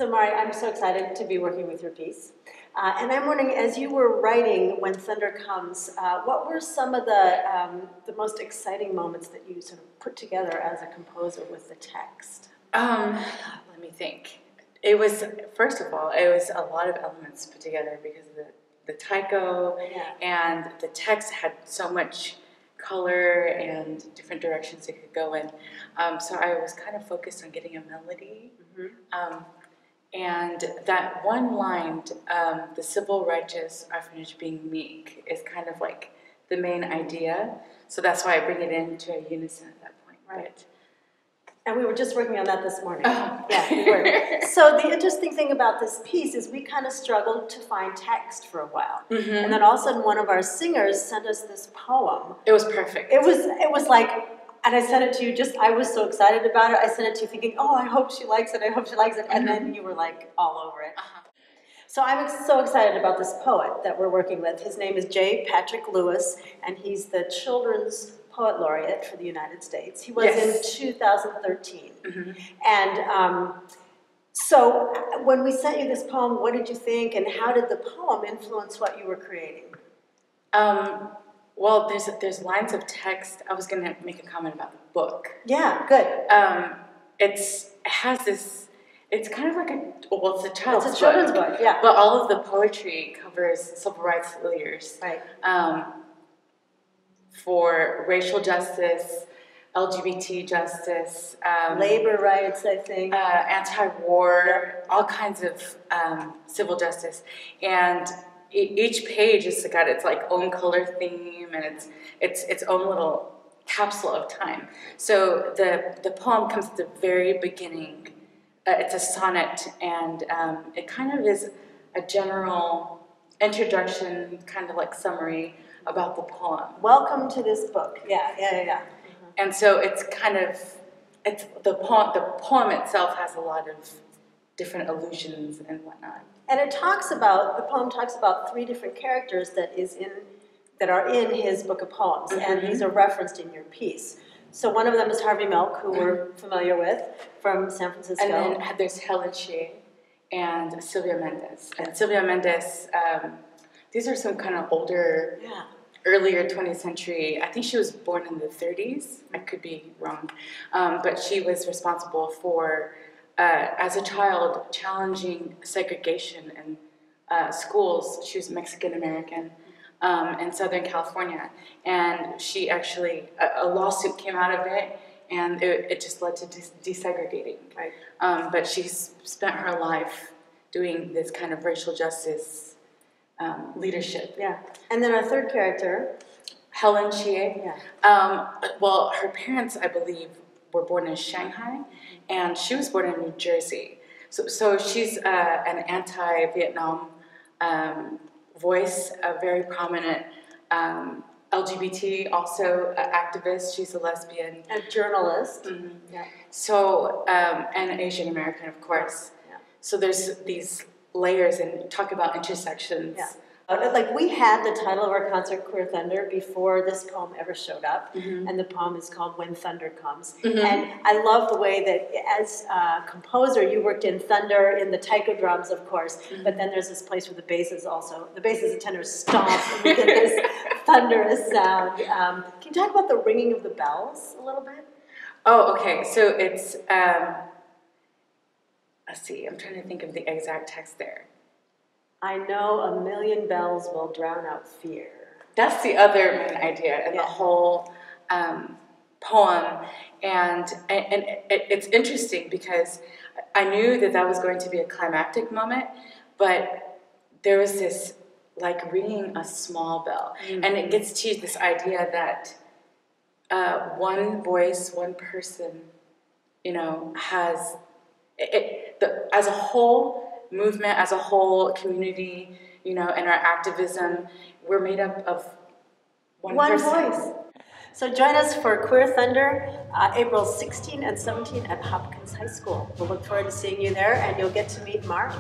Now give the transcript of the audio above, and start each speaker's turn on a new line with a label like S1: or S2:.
S1: So Mari, I'm so excited to be working with your piece. And I'm wondering, as you were writing When Thunder Comes, what were some of the most exciting moments that you sort of put together as a composer with the text?
S2: Let me think. It was, first of all, it was a lot of elements put together because of the taiko, and the text had so much color and different directions it could go in. So I was kind of focused on getting a melody. And that one line, the civil righteous orphanage being meek, is kind of like the main idea. So that's why I bring it into a unison at that point.
S1: Right. And we were just working on that this morning. Oh. Yeah, we were. So the interesting thing about this piece is we kind of struggled to find text for a while. And then all of a sudden one of our singers sent us this poem.
S2: It was perfect.
S1: It was like, and I sent it to you I was so excited about it. I sent it to you thinking, oh, I hope she likes it, I hope she likes it. And then you were like all over it. So I'm so excited about this poet that we're working with. His name is J. Patrick Lewis, and he's the Children's Poet Laureate for the United States. He was in 2013. And so when we sent you this poem, what did you think, and how did the poem influence what you were creating?
S2: Well, there's lines of text. I was going to make a comment about the book.
S1: Yeah, good.
S2: It has this. It's kind of like it's a child's book.
S1: It's a children's book, yeah.
S2: But all of the poetry covers civil rights leaders.
S1: Right.
S2: For racial justice, LGBT justice,
S1: labor rights, I think,
S2: anti-war, all kinds of civil justice, and each page has got its like own color theme and its own little capsule of time. So the poem comes at the very beginning. It's a sonnet, and it kind of is a general introduction, kind of like summary about the poem.
S1: Welcome to this book. Yeah.
S2: And so it's kind of, the poem itself has a lot of different allusions and whatnot.
S1: And the poem talks about three different characters that are in his book of poems, and these are referenced in your piece. So one of them is Harvey Milk, who we're familiar with from San Francisco.
S2: And then there's Helen Shea and Sylvia Mendes. And Sylvia Mendes, these are some kind of older, earlier 20th century. I think she was born in the 30s. I could be wrong. But she was responsible for, as a child, challenging segregation in schools. She was Mexican-American in Southern California. And she actually, a lawsuit came out of it, and it just led to desegregating.
S1: Right.
S2: But she's spent her life doing this kind of racial justice leadership.
S1: Yeah. And then our third character,
S2: Helen Shea.
S1: Yeah.
S2: Well, her parents, I believe, were born in Shanghai, and she was born in New Jersey. So she's an anti-Vietnam voice, a very prominent LGBT also activist. She's a lesbian.
S1: A journalist.
S2: Yeah. So, and Asian American, of course.
S1: Yeah.
S2: So there's these layers, and talk about intersections.
S1: Yeah. Like we had the title of our concert, Queer Thunder, before this poem ever showed up, and the poem is called When Thunder Comes. And I love the way that as a composer, you worked in thunder, in the taiko drums, of course, but then there's this place where the basses and tenors stomp, and we get this thunderous sound. Can you talk about the ringing of the bells a little bit?
S2: Oh, okay. So it's, let's see, I'm trying to think of the exact text there.
S1: I know a million bells will drown out fear.
S2: That's the other main idea in the whole poem. And it's interesting because I knew that was going to be a climactic moment, but there was this like ringing a small bell. And it gets to this idea that one voice, one person, has, as a whole movement, as a whole community, in our activism, we're made up of one person.
S1: Voice. So join us for Queer Thunder, April 16 and 17 at Hopkins High School. We'll look forward to seeing you there, and you'll get to meet Mari.